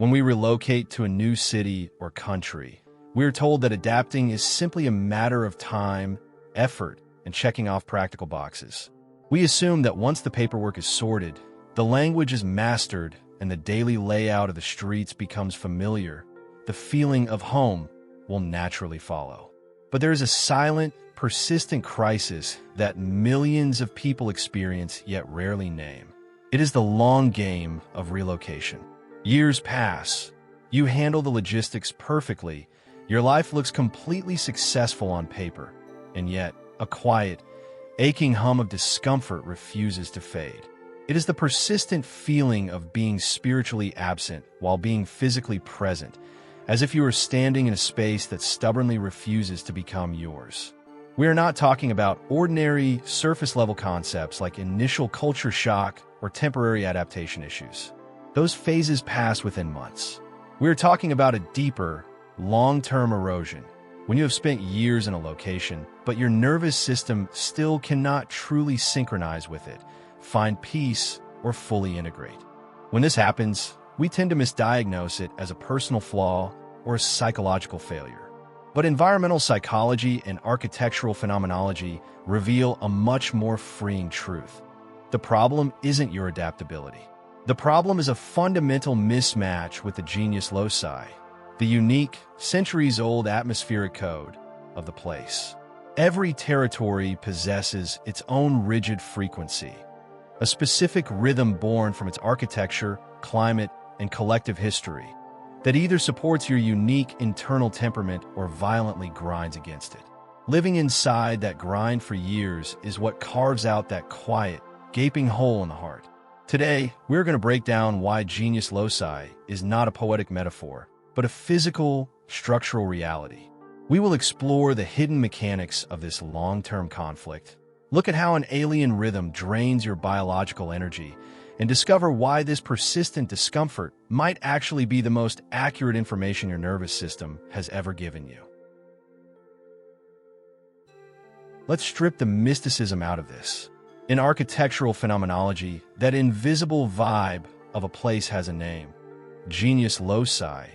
When we relocate to a new city or country, we are told that adapting is simply a matter of time, effort, and checking off practical boxes. We assume that once the paperwork is sorted, the language is mastered, and the daily layout of the streets becomes familiar, the feeling of home will naturally follow. But there is a silent, persistent crisis that millions of people experience yet rarely name. It is the long game of relocation. Years pass. You handle the logistics perfectly. Your life looks completely successful on paper, and yet a quiet, aching hum of discomfort refuses to fade. It is the persistent feeling of being spiritually absent while being physically present, as if you are standing in a space that stubbornly refuses to become yours. We are not talking about ordinary, surface-level concepts like initial culture shock or temporary adaptation issues. Those phases pass within months. We are talking about a deeper, long-term erosion, when you have spent years in a location, but your nervous system still cannot truly synchronize with it, find peace, or fully integrate. When this happens, we tend to misdiagnose it as a personal flaw or a psychological failure. But environmental psychology and architectural phenomenology reveal a much more freeing truth. The problem isn't your adaptability. The problem is a fundamental mismatch with the Genius Loci, the unique, centuries-old atmospheric code of the place. Every territory possesses its own rigid frequency, a specific rhythm born from its architecture, climate, and collective history that either supports your unique internal temperament or violently grinds against it. Living inside that grind for years is what carves out that quiet, gaping hole in the heart. Today, we're going to break down why Genius Loci is not a poetic metaphor, but a physical, structural reality. We will explore the hidden mechanics of this long-term conflict, look at how an alien rhythm drains your biological energy, and discover why this persistent discomfort might actually be the most accurate information your nervous system has ever given you. Let's strip the mysticism out of this. In architectural phenomenology, that invisible vibe of a place has a name. Genius Loci,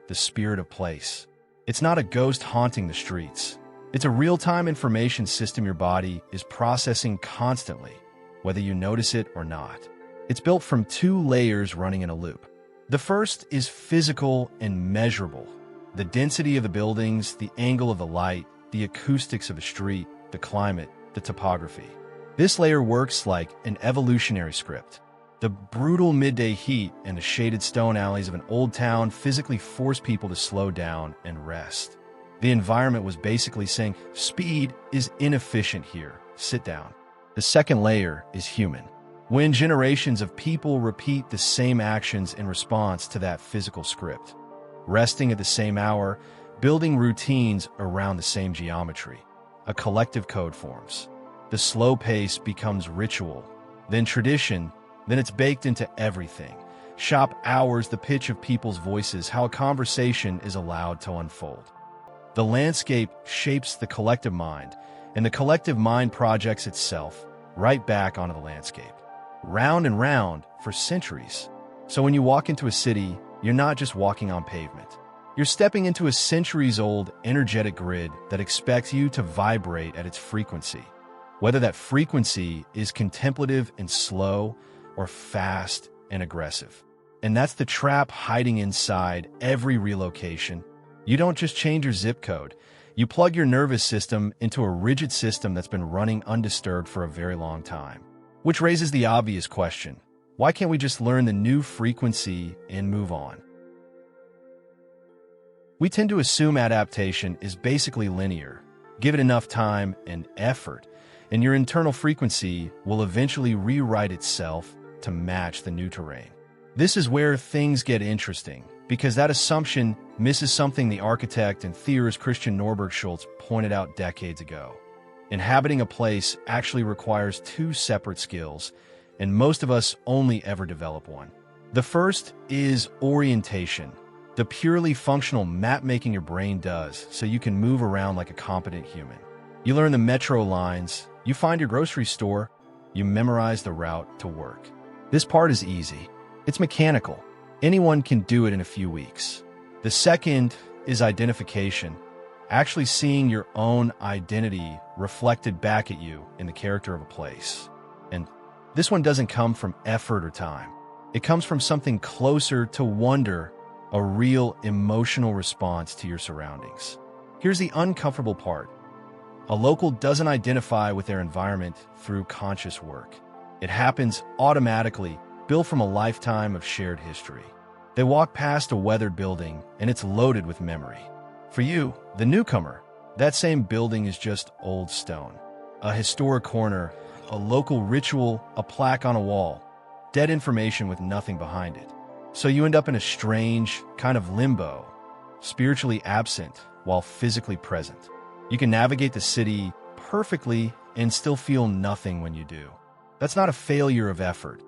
the spirit of place. It's not a ghost haunting the streets. It's a real-time information system your body is processing constantly, whether you notice it or not. It's built from two layers running in a loop. The first is physical and measurable. The density of the buildings, the angle of the light, the acoustics of the street, the climate, the topography. This layer works like an evolutionary script. The brutal midday heat and the shaded stone alleys of an old town physically force people to slow down and rest. The environment was basically saying, speed is inefficient here, sit down. The second layer is human. When generations of people repeat the same actions in response to that physical script, resting at the same hour, building routines around the same geometry, a collective code forms. The slow pace becomes ritual, then tradition, then it's baked into everything. Shop hours, the pitch of people's voices, how a conversation is allowed to unfold. The landscape shapes the collective mind, and the collective mind projects itself right back onto the landscape. Round and round for centuries. So when you walk into a city, you're not just walking on pavement. You're stepping into a centuries-old energetic grid that expects you to vibrate at its frequency. Whether that frequency is contemplative and slow or fast and aggressive. And that's the trap hiding inside every relocation. You don't just change your zip code. You plug your nervous system into a rigid system that's been running undisturbed for a very long time. Which raises the obvious question, why can't we just learn the new frequency and move on? We tend to assume adaptation is basically linear. Give it enough time and effort, and your internal frequency will eventually rewrite itself to match the new terrain. This is where things get interesting, because that assumption misses something the architect and theorist Christian Norberg Schultz pointed out decades ago. Inhabiting a place actually requires two separate skills, and most of us only ever develop one. The first is orientation, the purely functional map-making your brain does so you can move around like a competent human. You learn the metro lines, you find your grocery store, you memorize the route to work. This part is easy. It's mechanical. Anyone can do it in a few weeks. The second is identification, actually seeing your own identity reflected back at you in the character of a place. And this one doesn't come from effort or time. It comes from something closer to wonder, a real emotional response to your surroundings. Here's the uncomfortable part. A local doesn't identify with their environment through conscious work. It happens automatically, built from a lifetime of shared history. They walk past a weathered building, and it's loaded with memory. For you, the newcomer, that same building is just old stone. A historic corner, a local ritual, a plaque on a wall, dead information with nothing behind it. So you end up in a strange kind of limbo, spiritually absent while physically present. You can navigate the city perfectly and still feel nothing when you do. That's not a failure of effort.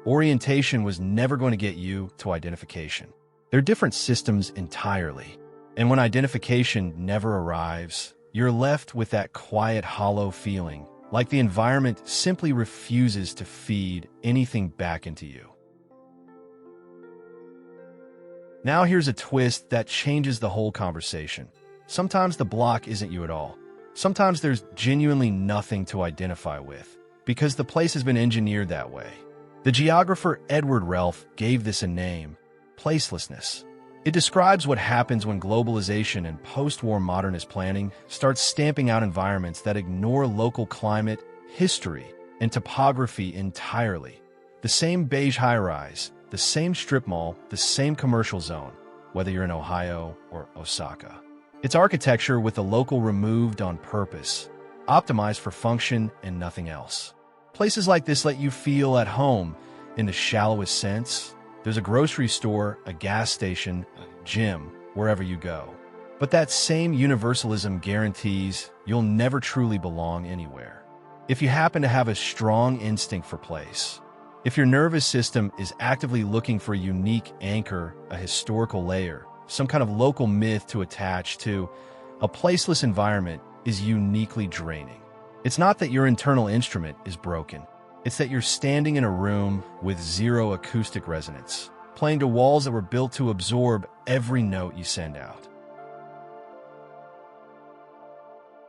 Orientation was never going to get you to identification. They're different systems entirely. And when identification never arrives, you're left with that quiet, hollow feeling, like the environment simply refuses to feed anything back into you. Now here's a twist that changes the whole conversation. Sometimes the block isn't you at all. Sometimes there's genuinely nothing to identify with, because the place has been engineered that way. The geographer Edward Ralph gave this a name, placelessness. It describes what happens when globalization and post-war modernist planning starts stamping out environments that ignore local climate, history, and topography entirely. The same beige high-rise, the same strip mall, the same commercial zone, whether you're in Ohio or Osaka. It's architecture with the local removed on purpose, optimized for function and nothing else. Places like this let you feel at home in the shallowest sense. There's a grocery store, a gas station, a gym, wherever you go. But that same universalism guarantees you'll never truly belong anywhere. If you happen to have a strong instinct for place, if your nervous system is actively looking for a unique anchor, a historical layer, some kind of local myth to attach to, a placeless environment is uniquely draining. It's not that your internal instrument is broken. It's that you're standing in a room with zero acoustic resonance, playing to walls that were built to absorb every note you send out.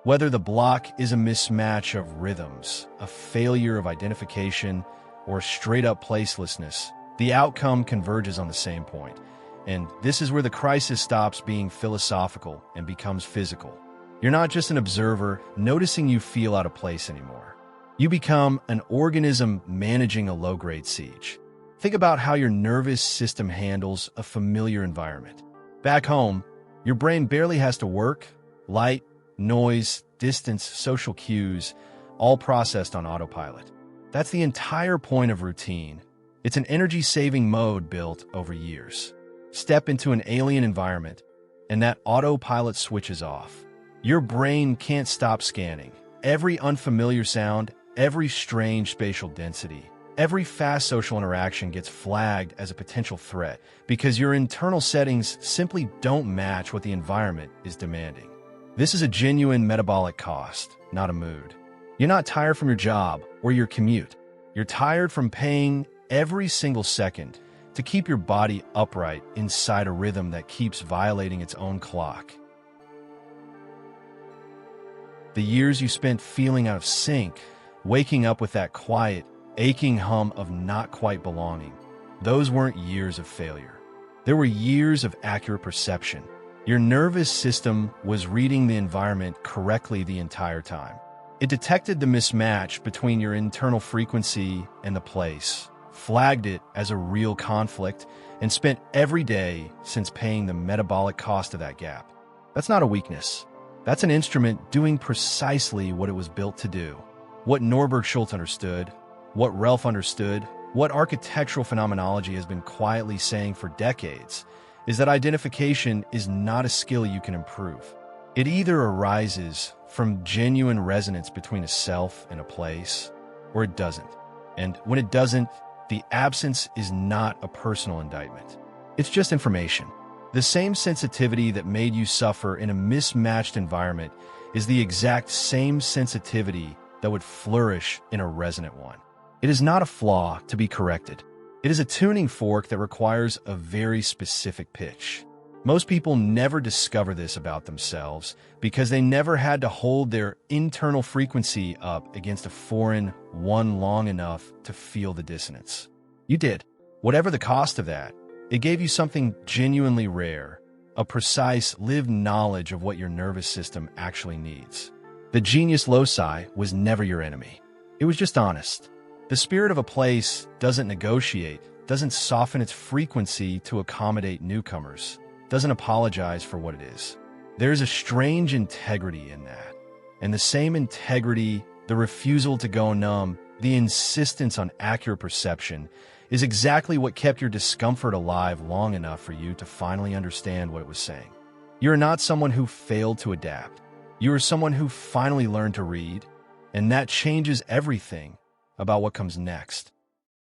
Whether the block is a mismatch of rhythms, a failure of identification, or straight-up placelessness, the outcome converges on the same point. And this is where the crisis stops being philosophical and becomes physical. You're not just an observer noticing you feel out of place anymore. You become an organism managing a low-grade siege. Think about how your nervous system handles a familiar environment. Back home, your brain barely has to work. Light, noise, distance, social cues, all processed on autopilot. That's the entire point of routine. It's an energy-saving mode built over years. Step into an alien environment, and that autopilot switches off. Your brain can't stop scanning. Every unfamiliar sound, every strange spatial density, every fast social interaction gets flagged as a potential threat because your internal settings simply don't match what the environment is demanding. This is a genuine metabolic cost, not a mood. You're not tired from your job or your commute. You're tired from paying every single second to keep your body upright inside a rhythm that keeps violating its own clock. The years you spent feeling out of sync, waking up with that quiet, aching hum of not quite belonging, those weren't years of failure. There were years of accurate perception. Your nervous system was reading the environment correctly the entire time. It detected the mismatch between your internal frequency and the place, flagged it as a real conflict, and spent every day since paying the metabolic cost of that gap. That's not a weakness. That's an instrument doing precisely what it was built to do. What Norbert Schultz understood, what Ralph understood, what architectural phenomenology has been quietly saying for decades, is that identification is not a skill you can improve. It either arises from genuine resonance between a self and a place, or it doesn't. And when it doesn't, the absence is not a personal indictment. It's just information. The same sensitivity that made you suffer in a mismatched environment is the exact same sensitivity that would flourish in a resonant one. It is not a flaw to be corrected. It is a tuning fork that requires a very specific pitch. Most people never discover this about themselves because they never had to hold their internal frequency up against a foreign one long enough to feel the dissonance. You did. Whatever the cost of that, it gave you something genuinely rare, a precise, lived knowledge of what your nervous system actually needs. The Genius Loci was never your enemy. It was just honest. The spirit of a place doesn't negotiate, doesn't soften its frequency to accommodate newcomers, doesn't apologize for what it is. There's a strange integrity in that. And the same integrity, the refusal to go numb, the insistence on accurate perception, is exactly what kept your discomfort alive long enough for you to finally understand what it was saying. You're not someone who failed to adapt. You are someone who finally learned to read, and that changes everything about what comes next.